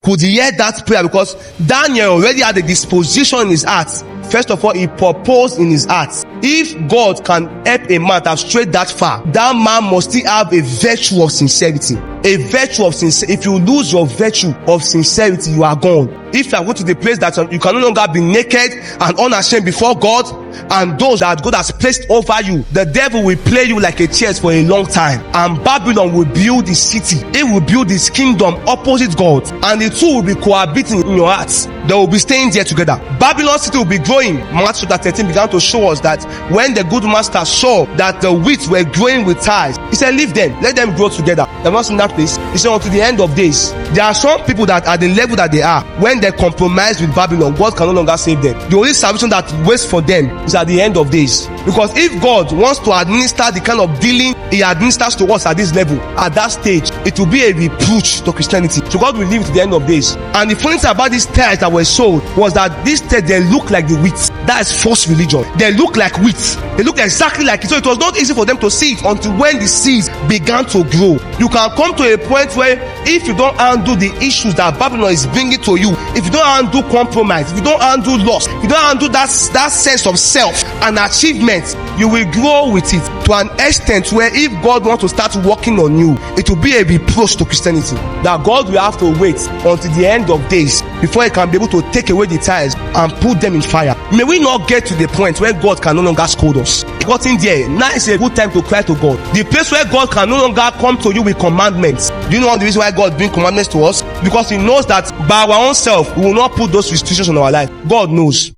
could hear that prayer, because Daniel already had a disposition in his heart. First of all, he proposed in his heart. If God can help a man to have strayed that far, that man must still have a virtue of sincerity. A virtue of sincerity. If you lose your virtue of sincerity, you are gone. If you are going to the place that you can no longer be naked and unashamed before God, and those that God has placed over you, the devil will play you like a chess for a long time, and Babylon will build the city. It will build his kingdom opposite God, and the two will be cohabiting in your hearts. They will be staying there together. Babylon city will be growing. Matthew chapter 13 began to show us that when the good master saw that the wheat were growing with ties, he said, leave them, let them grow together. They're not in that place. He said, until the end of days. There are some people that at the level that they are, when they compromise with Babylon, God can no longer save them. The only salvation that waits for them is at the end of days. Because if God wants to administer the kind of dealing he administers to us at this level, at that stage, it will be a reproach to Christianity. So God will leave it to the end of days. And the funny thing about these tales that were sold was that these tales, they look like the wheat. That is false religion. They look like wheat. They look exactly like it. So it was not easy for them to see it until when the seeds began to grow. You can come to a point where if you don't handle the issues that Babylon is bringing to you, if you don't handle compromise, if you don't handle loss, if you don't handle that sense of self and achievement, you will grow with it to an extent where if God wants to start working on you, it will be a reproach to Christianity. That God will have to wait until the end of days before he can be able to take away the ties and put them in fire. May we not get to the point where God can no longer scold us. Got in there, now is a good time to cry to God. The place where God can no longer come to you with commandments. Do you know the reason why God brings commandments to us? Because he knows that by our own self we will not put those restrictions on our life. God knows.